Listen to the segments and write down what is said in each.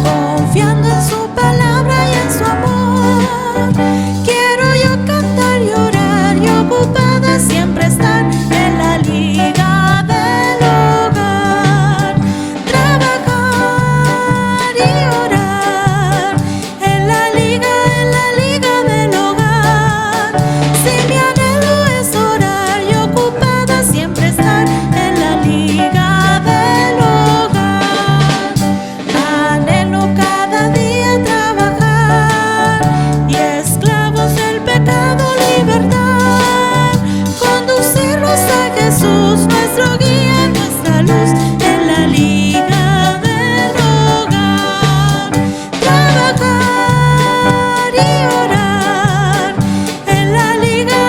confiando en su palabra y en su amor. Quiero yo cantar y orar y ocupada siempre estar en la liga del hogar. Trabajar y orar en la liga del hogar. Si mi anhelo es orar y ocupada siempre estar en la liga del hogar. Anhelo cada día trabajar y esclavos del pecado libertad. Conducirlos a Jesús, nuestro guía, nuestra luz, en la liga del hogar. Trabajar y orar en la liga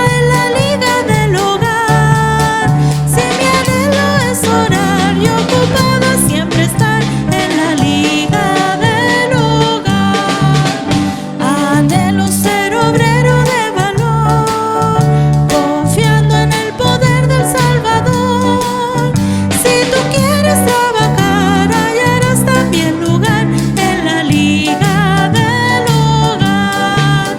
del hogar. Si mi anhelo es orar y ocupada siempre estar en la liga del hogar. Anhelo ser obrero de valor, confiando en el poder del Salvador. Si tú quieres trabajar, hallarás también lugar en la liga del hogar.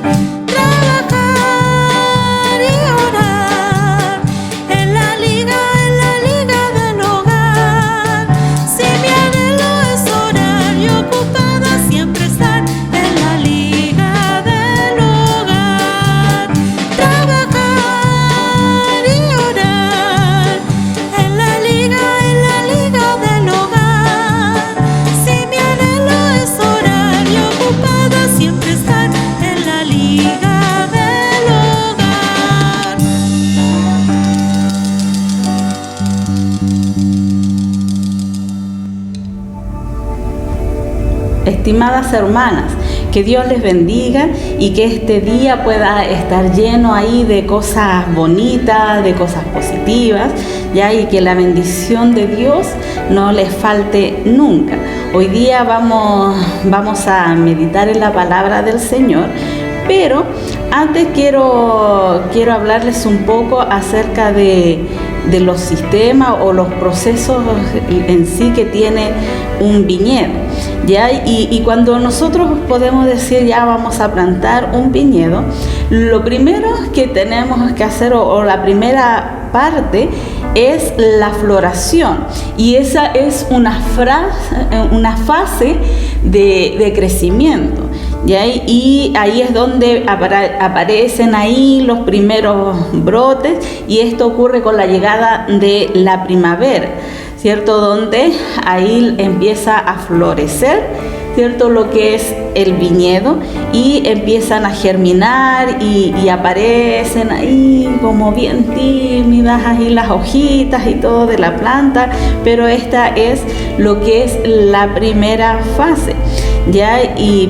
Trabajar y orar en la liga del hogar. Si mi anhelo es orar y ocupada siempre estar en la liga del hogar. Trabajar y orar en la liga del hogar. Si mi anhelo es orar y ocupada siempre estar en la liga del hogar. Estimadas hermanas, que Dios les bendiga y que este día pueda estar lleno ahí de cosas bonitas, de cosas positivas, ya, y que la bendición de Dios no les falte nunca. Hoy día vamos a meditar en la palabra del Señor, pero antes quiero hablarles un poco acerca de los sistemas o los procesos en sí que tiene un viñedo, ¿ya? Y cuando nosotros podemos decir ya vamos a plantar un viñedo, lo primero que tenemos que hacer o la primera parte es la floración, y esa es una fase de crecimiento, ¿ya? Y ahí es donde aparecen ahí los primeros brotes, y esto ocurre con la llegada de la primavera, ¿cierto? Donde ahí empieza a florecer, ¿cierto? Lo que es el viñedo, y empiezan a germinar y aparecen ahí como bien tímidas ahí las hojitas y todo de la planta, pero esta es lo que es la primera fase, ¿ya?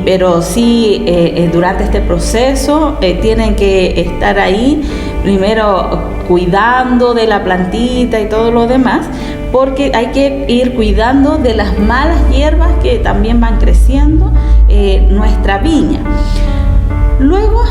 Pero sí, durante este proceso tienen que estar ahí primero cuidando de la plantita y todo lo demás, porque hay que ir cuidando de las malas hierbas que también van creciendo nuestra viña. Luego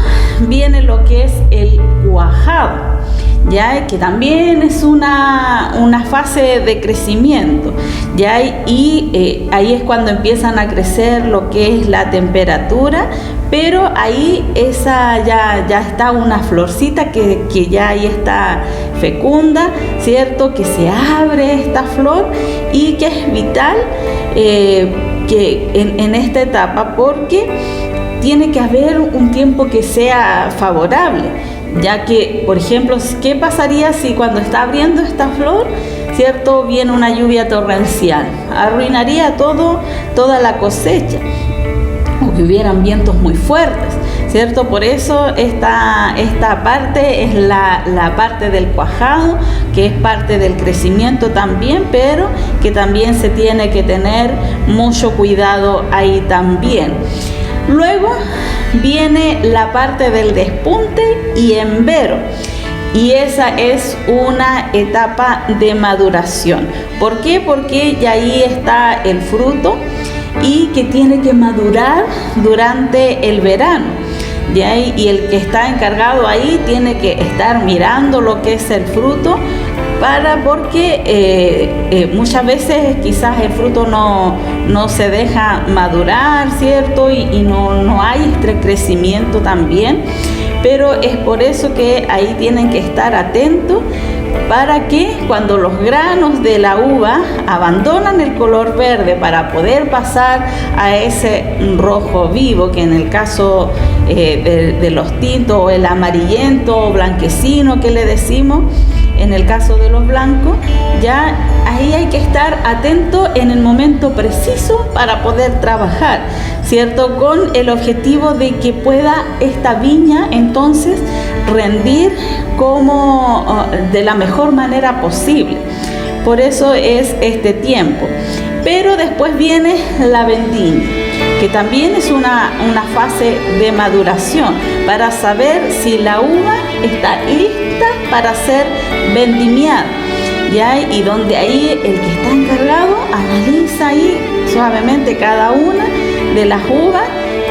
viene lo que es el cuajado, ya, que también es una fase de crecimiento, ya, y ahí es cuando empiezan a crecer lo que es la temperatura, pero ahí ya está una florcita que ya ahí está fecunda, ¿cierto? Que se abre esta flor, y que es vital que en esta etapa, porque tiene que haber un tiempo que sea favorable, ya que, por ejemplo, ¿qué pasaría si cuando está abriendo esta flor, ¿cierto?, viene una lluvia torrencial? Arruinaría toda la cosecha, o que hubieran vientos muy fuertes, ¿cierto? Por eso esta parte es la parte del cuajado, que es parte del crecimiento también, pero que también se tiene que tener mucho cuidado ahí también. Luego viene la parte del despunte y embero, y esa es una etapa de maduración. ¿Por qué? Porque ya ahí está el fruto, y que tiene que madurar durante el verano, ¿ya? Y el que está encargado ahí tiene que estar mirando lo que es el fruto porque muchas veces quizás el fruto no se deja madurar, ¿cierto? Y no hay este crecimiento también, pero es por eso que ahí tienen que estar atentos, para que cuando los granos de la uva abandonan el color verde para poder pasar a ese rojo vivo, que en el caso de los tintos, o el amarillento o blanquecino que le decimos, en el caso de los blancos, ya ahí hay que estar atento en el momento preciso para poder trabajar, ¿cierto? Con el objetivo de que pueda esta viña entonces rendir de la mejor manera posible. Por eso es este tiempo. Pero después viene la vendimia, que también es una fase de maduración para saber si la uva está lista para ser vendimiada, ¿ya? Y donde ahí el que está encargado analiza ahí suavemente cada una de las uvas,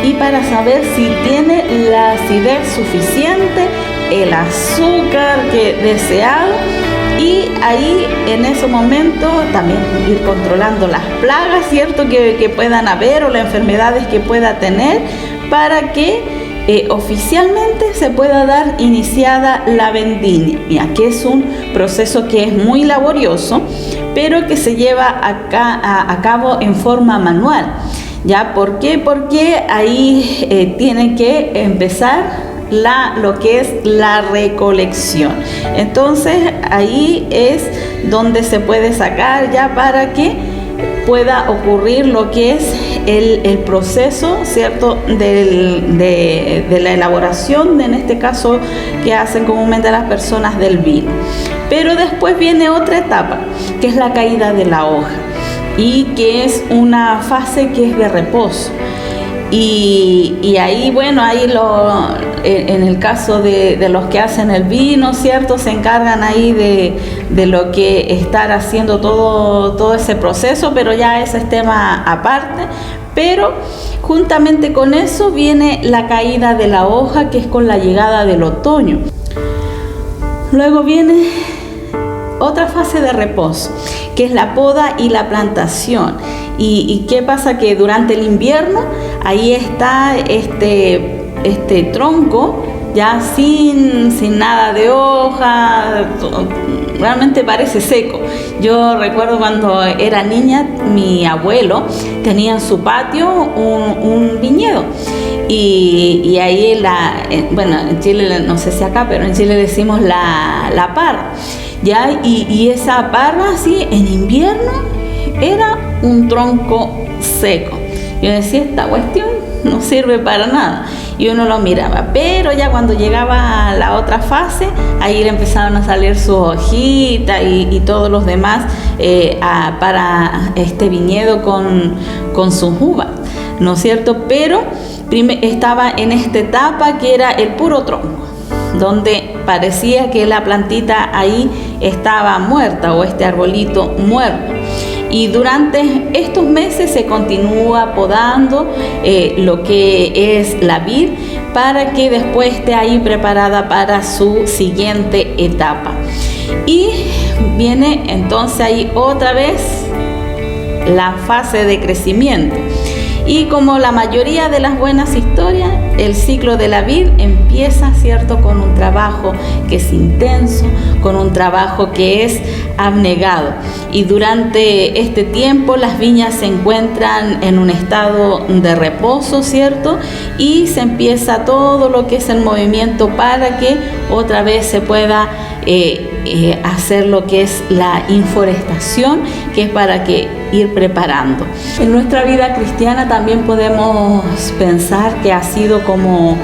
y para saber si tiene la acidez suficiente, el azúcar deseado, y ahí en ese momento también ir controlando las plagas, ¿cierto? Que puedan haber, o las enfermedades que pueda tener, para que oficialmente se pueda dar iniciada la vendimia, que es un proceso que es muy laborioso, pero que se lleva a cabo en forma manual. ¿Ya? ¿Por qué? Porque ahí tiene que empezar lo que es la recolección. Entonces ahí es donde se puede sacar, ya para que pueda ocurrir lo que es el proceso, ¿cierto? De la elaboración, en este caso que hacen comúnmente las personas del vino. Pero después viene otra etapa, que es la caída de la hoja, y que es una fase que es de reposo. Y ahí, bueno, en el caso de los que hacen el vino, ¿cierto? Se encargan ahí de lo que estar haciendo todo ese proceso, pero ya ese es tema aparte. Pero juntamente con eso viene la caída de la hoja, que es con la llegada del otoño. Luego viene otra fase de reposo, que es la poda y la plantación. ¿Y qué pasa? Que durante el invierno ahí está este tronco ya sin nada de hoja, realmente parece seco. Yo recuerdo cuando era niña, mi abuelo tenía en su patio un viñedo. Y ahí bueno, en Chile, no sé si acá, pero en Chile decimos la parra, ¿ya? Y esa parra, así, en invierno, era un tronco seco. Yo decía, esta cuestión no sirve para nada. Y uno lo miraba, pero ya cuando llegaba a la otra fase, ahí le empezaron a salir sus hojitas y todos los demás para este viñedo con sus uvas, ¿no es cierto? Pero estaba en esta etapa que era el puro tronco, donde parecía que la plantita ahí estaba muerta, o este arbolito muerto. Y durante estos meses se continúa podando lo que es la vid, para que después esté ahí preparada para su siguiente etapa. Y viene entonces ahí otra vez la fase de crecimiento. Y como la mayoría de las buenas historias, el ciclo de la vid empieza, ¿cierto?, con un trabajo que es intenso, con un trabajo que es abnegado. Y durante este tiempo las viñas se encuentran en un estado de reposo, ¿cierto? Y se empieza todo lo que es el movimiento para que otra vez se pueda hacer lo que es la inforestación, que es para que ir preparando. En nuestra vida cristiana también podemos pensar que ha sido como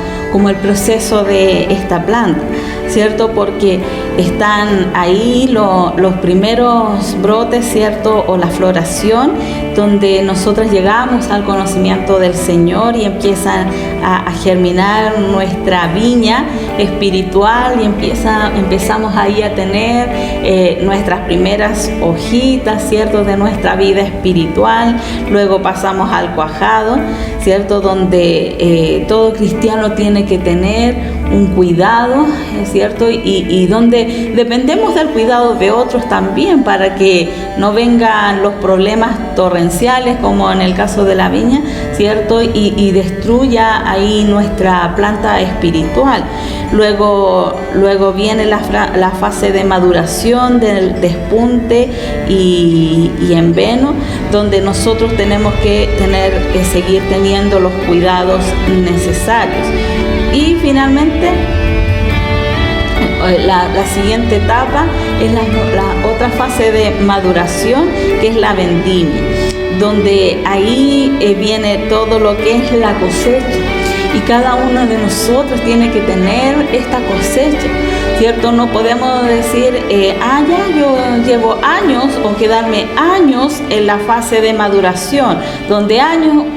el proceso de esta planta, ¿cierto? Porque están ahí los primeros brotes, ¿cierto? O la floración, donde nosotros llegamos al conocimiento del Señor y empiezan a germinar nuestra viña espiritual, y empezamos ahí a tener nuestras primeras hojitas, ¿cierto?, de nuestra vida espiritual. Luego pasamos al cuajado, ¿cierto?, donde todo cristiano tiene que tener un cuidado, ¿es cierto? Y donde dependemos del cuidado de otros también para que no vengan los problemas torrenciales, como en el caso de la viña, ¿cierto? Y destruya ahí nuestra planta espiritual. Luego viene la fase de maduración, del despunte y enveno, donde nosotros tenemos que seguir teniendo los cuidados necesarios. Y finalmente, la siguiente etapa es la otra fase de maduración, que es la vendimia, donde ahí viene todo lo que es la cosecha. Y cada uno de nosotros tiene que tener esta cosecha, ¿cierto? No podemos decir, ya yo llevo años, o quedarme años en la fase de maduración, donde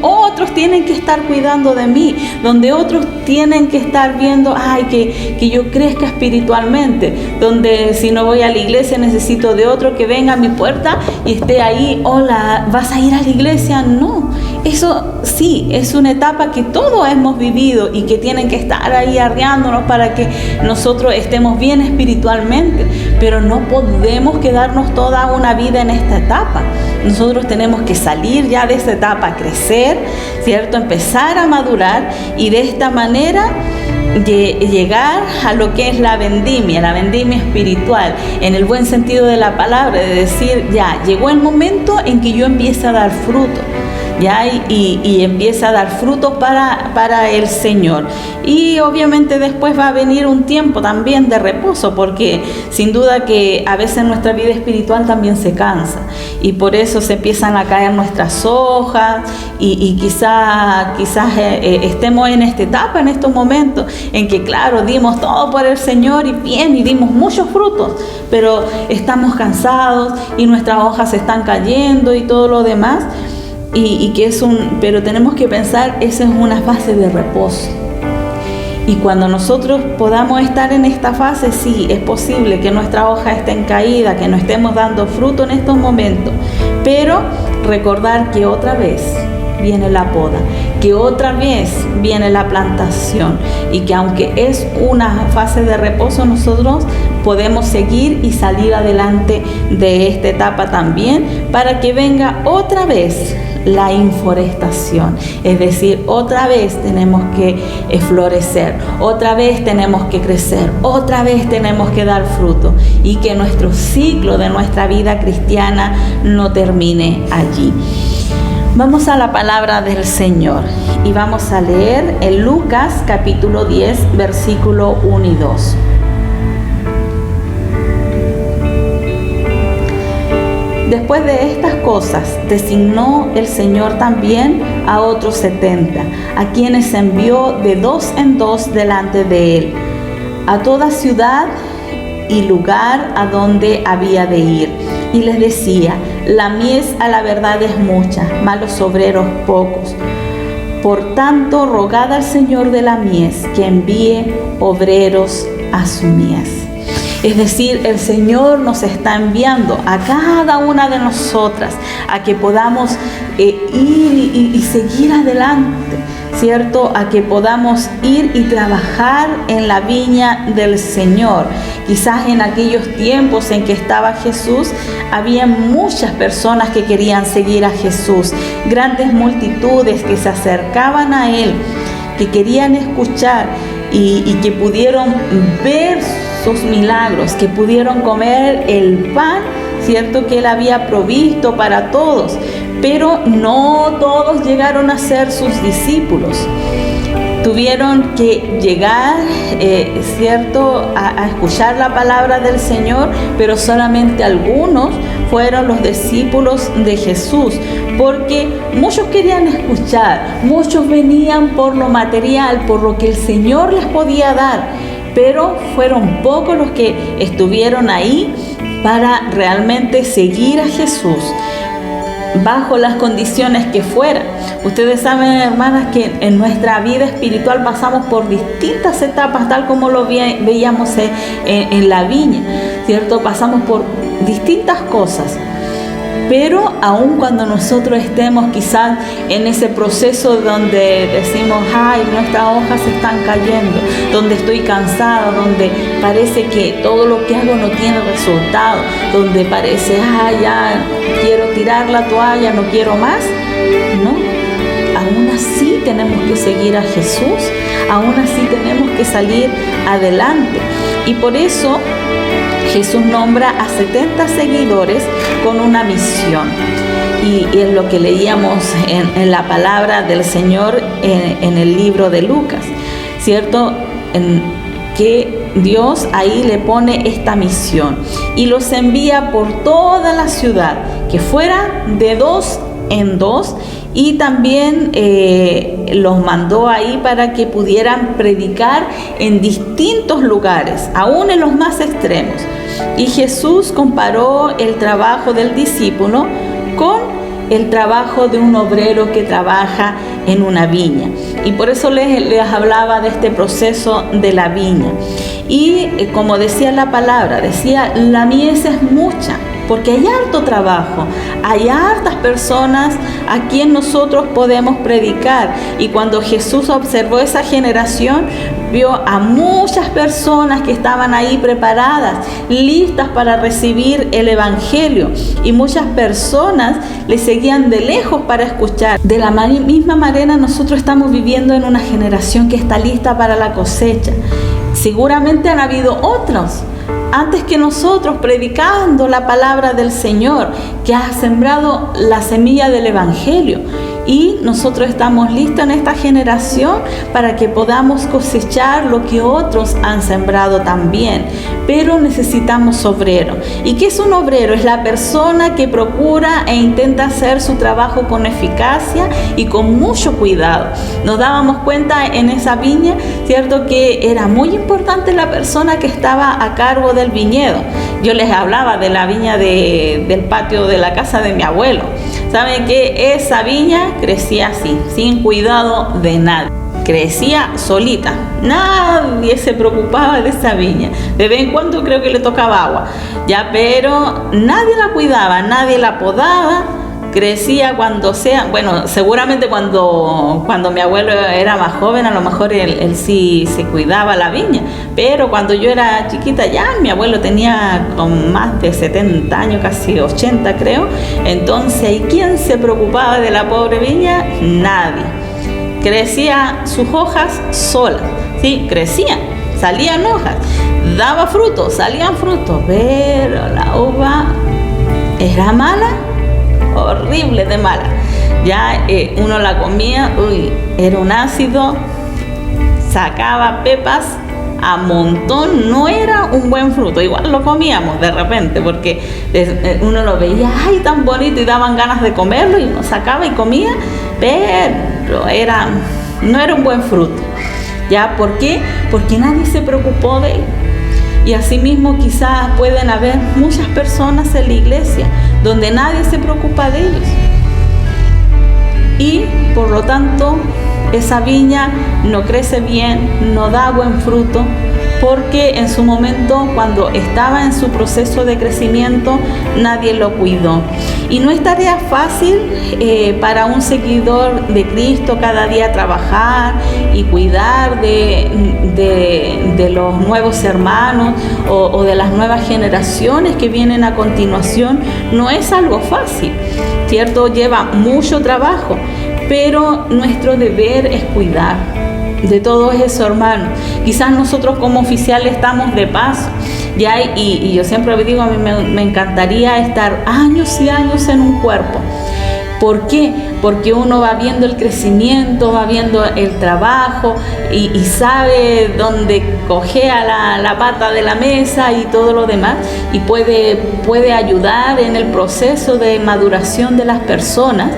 otros tienen que estar cuidando de mí, donde otros tienen que estar viendo, que yo crezca espiritualmente, donde si no voy a la iglesia necesito de otro que venga a mi puerta y esté ahí, hola, ¿vas a ir a la iglesia? No, eso sí, es una etapa que todos hemos vivido y que tienen que estar ahí arreándonos para que nosotros estemos bien espiritualmente, pero no podemos quedarnos toda una vida en esta etapa. Nosotros tenemos que salir ya de esta etapa, crecer, ¿cierto? Empezar a madurar y de esta manera llegar a lo que es la vendimia espiritual, en el buen sentido de la palabra, de decir, ya llegó el momento en que yo empiece a dar fruto. ¿Ya? Y empieza a dar fruto para el Señor. Y obviamente después va a venir un tiempo también de reposo, porque sin duda que a veces nuestra vida espiritual también se cansa, y por eso se empiezan a caer nuestras hojas, y quizás estemos en esta etapa, en estos momentos en que claro, dimos todo por el Señor y dimos muchos frutos, pero estamos cansados y nuestras hojas se están cayendo y todo lo demás. Pero tenemos que pensar, esa es una fase de reposo. Y cuando nosotros podamos estar en esta fase, sí, es posible que nuestra hoja esté en caída, que no estemos dando fruto en estos momentos. Pero recordar que otra vez viene la poda, que otra vez viene la plantación, y que aunque es una fase de reposo, nosotros podemos seguir y salir adelante de esta etapa también, para que venga otra vez la inforestación, es decir, otra vez tenemos que florecer, otra vez tenemos que crecer, otra vez tenemos que dar fruto, y que nuestro ciclo de nuestra vida cristiana no termine allí. Vamos a la palabra del Señor y vamos a leer en Lucas capítulo 10, versículo 1 y 2. Después de estas cosas, designó el Señor también a otros 70, a quienes envió de 2 en 2 delante de él, a toda ciudad y lugar a donde había de ir. Y les decía, la mies a la verdad es mucha, mas los obreros pocos. Por tanto, rogad al Señor de la mies que envíe obreros a su mies. Es decir, el Señor nos está enviando a cada una de nosotras a que podamos ir y seguir adelante, ¿cierto? A que podamos ir y trabajar en la viña del Señor. Quizás en aquellos tiempos en que estaba Jesús, había muchas personas que querían seguir a Jesús, grandes multitudes que se acercaban a Él, que querían escuchar y que pudieron ver sus milagros, que pudieron comer el pan, ¿cierto?, que Él había provisto para todos, pero no todos llegaron a ser sus discípulos. Tuvieron que llegar, ¿cierto?, a escuchar la palabra del Señor, pero solamente algunos fueron los discípulos de Jesús, porque muchos querían escuchar, muchos venían por lo material, por lo que el Señor les podía dar, pero fueron pocos los que estuvieron ahí para realmente seguir a Jesús, bajo las condiciones que fueran. Ustedes saben, hermanas, que en nuestra vida espiritual pasamos por distintas etapas, tal como lo veíamos en la viña, ¿cierto? Pasamos por distintas cosas. Pero aun cuando nosotros estemos quizás en ese proceso donde decimos, ay, nuestras hojas se están cayendo, donde estoy cansada, donde parece que todo lo que hago no tiene resultado, donde parece, ay, ya quiero tirar la toalla, no quiero más, ¿no? Aún así tenemos que seguir a Jesús, aún así tenemos que salir adelante. Y por eso Jesús nombra a 70 seguidores con una misión. Y es lo que leíamos en la palabra del Señor en el libro de Lucas, ¿cierto? Que Dios ahí le pone esta misión y los envía por toda la ciudad, que fueran de 2 en 2, y también los mandó ahí para que pudieran predicar en distintos lugares, aún en los más extremos. Y Jesús comparó el trabajo del discípulo con el trabajo de un obrero que trabaja en una viña. Y por eso les hablaba de este proceso de la viña. Y como decía la palabra, decía, la mies es mucha, porque hay harto trabajo, hay hartas personas a quien nosotros podemos predicar. Y cuando Jesús observó esa generación, vio a muchas personas que estaban ahí preparadas, listas para recibir el Evangelio, y muchas personas le seguían de lejos para escuchar. De la misma manera, nosotros estamos viviendo en una generación que está lista para la cosecha. Seguramente han habido otros antes que nosotros predicando la palabra del Señor, que ha sembrado la semilla del Evangelio. Y nosotros estamos listos en esta generación para que podamos cosechar lo que otros han sembrado también. Pero necesitamos obreros. ¿Y qué es un obrero? Es la persona que procura e intenta hacer su trabajo con eficacia y con mucho cuidado. Nos dábamos cuenta en esa viña, ¿cierto?, que era muy importante la persona que estaba a cargo del viñedo. Yo les hablaba de la viña del patio de la casa de mi abuelo. ¿Saben que esa viña crecía así, sin cuidado de nadie? Crecía solita, nadie se preocupaba de esa viña. De vez en cuando creo que le tocaba agua, ya, pero nadie la cuidaba, nadie la podaba. Crecía cuando sea, bueno, seguramente cuando mi abuelo era más joven, a lo mejor él sí se cuidaba la viña, pero cuando yo era chiquita ya mi abuelo tenía con más de 70 años, casi 80 creo. Entonces, ¿y quién se preocupaba de la pobre viña? Nadie. Crecía sus hojas solas, sí, crecían, salían hojas, daba frutos, salían frutos, pero la uva era mala, horrible de mala. Ya uno la comía, era un ácido, sacaba pepas a montón, no era un buen fruto. Igual lo comíamos de repente porque uno lo veía, ay, tan bonito, y daban ganas de comerlo, y uno sacaba y comía, pero no era un buen fruto. ¿Ya? ¿Por qué? Porque nadie se preocupó de él. Y asimismo quizás pueden haber muchas personas en la iglesia donde nadie se preocupa de ellos. Y por lo tanto, esa viña no crece bien, no da buen fruto, porque en su momento, cuando estaba en su proceso de crecimiento, nadie lo cuidó. Y no es tarea fácil para un seguidor de Cristo cada día trabajar y cuidar de los nuevos hermanos o de las nuevas generaciones que vienen a continuación. No es algo fácil, ¿cierto? Lleva mucho trabajo, pero nuestro deber es cuidar de todos esos hermanos. Quizás nosotros como oficiales estamos de paso, ¿ya? Y yo siempre digo, a mí me encantaría estar años y años en un cuerpo. ¿Por qué? Porque uno va viendo el crecimiento, va viendo el trabajo y sabe dónde cojea la pata de la mesa y todo lo demás, y puede ayudar en el proceso de maduración de las personas,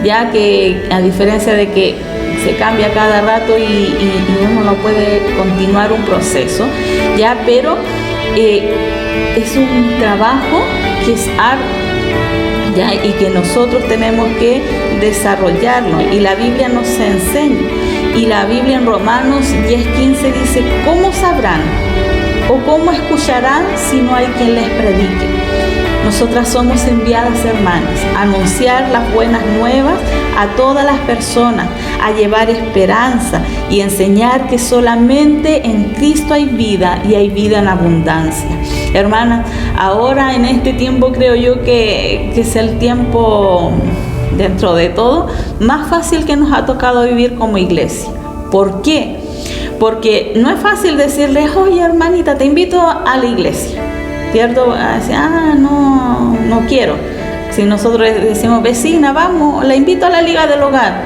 ya que a diferencia de que se cambia cada rato y uno no puede continuar un proceso, ya, pero es un trabajo que es arduo, ya, y que nosotros tenemos que desarrollarlo, y la Biblia nos enseña. Y la Biblia en Romanos 10:15 dice: ¿cómo sabrán o cómo escucharán si no hay quien les predique? Nosotras somos enviadas, hermanas, a anunciar las buenas nuevas a todas las personas, a llevar esperanza y enseñar que solamente en Cristo hay vida y hay vida en abundancia. Hermanas, ahora en este tiempo creo yo que es el tiempo, dentro de todo, más fácil que nos ha tocado vivir como iglesia. ¿Por qué? Porque no es fácil decirles, oye hermanita, te invito a la iglesia, ¿cierto? A decir, no quiero. Si nosotros decimos, vecina, vamos, la invito a la liga del hogar.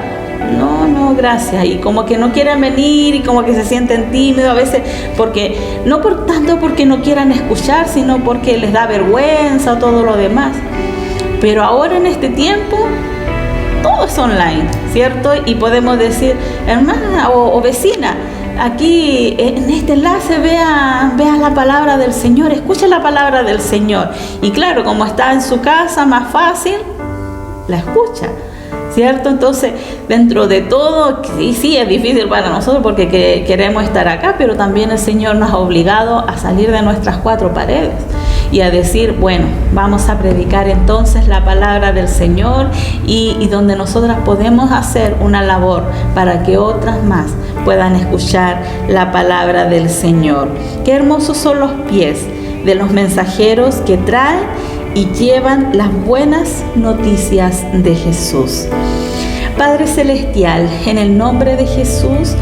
No, gracias. Y como que no quieren venir y como que se sienten tímidos a veces, porque no por tanto porque no quieran escuchar, sino porque les da vergüenza o todo lo demás. Pero ahora en este tiempo, todo es online, ¿cierto? Y podemos decir, hermana o vecina, aquí en este enlace vea la palabra del Señor, escuche la palabra del Señor. Y claro, como está en su casa, más fácil, la escucha, ¿cierto? Entonces, dentro de todo, sí es difícil para nosotros porque queremos estar acá, pero también el Señor nos ha obligado a salir de nuestras cuatro paredes y a decir, bueno, vamos a predicar entonces la palabra del Señor y donde nosotras podemos hacer una labor para que otras más puedan escuchar la palabra del Señor. Qué hermosos son los pies de los mensajeros que traen y llevan las buenas noticias de Jesús. Padre Celestial, en el nombre de Jesús,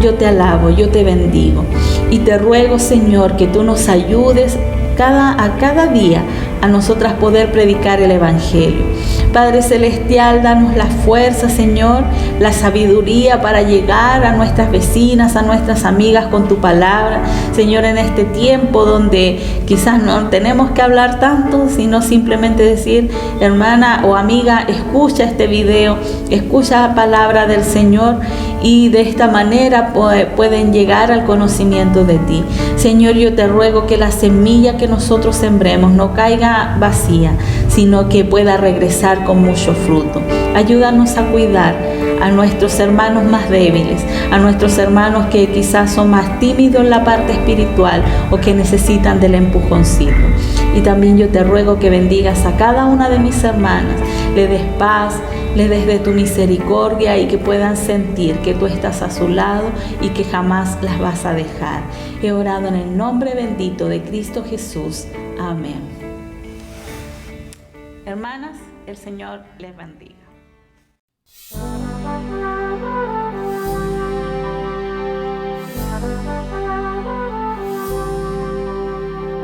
yo te alabo, yo te bendigo y te ruego, Señor, que tú nos ayudes a cada día a nosotras poder predicar el Evangelio. Padre Celestial, danos la fuerza, Señor, la sabiduría para llegar a nuestras vecinas, a nuestras amigas con tu palabra. Señor, en este tiempo donde quizás no tenemos que hablar tanto, sino simplemente decir, hermana o amiga, escucha este video, escucha la palabra del Señor y de esta manera pueden llegar al conocimiento de ti. Señor, yo te ruego que la semilla que nosotros sembremos no caiga vacía, sino que pueda regresar con mucho fruto. Ayúdanos a cuidar a nuestros hermanos más débiles, a nuestros hermanos que quizás son más tímidos en la parte espiritual o que necesitan del empujoncito. Y también yo te ruego que bendigas a cada una de mis hermanas, le des paz, le des de tu misericordia y que puedan sentir que tú estás a su lado y que jamás las vas a dejar. He orado en el nombre bendito de Cristo Jesús. Amén. Hermanas, el Señor les bendiga.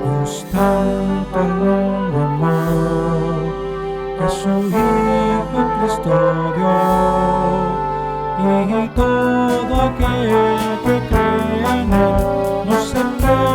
Dios tanto al mundo amó, que a su Hijo Cristo dio, y todo aquel que cree en Él no se perderá.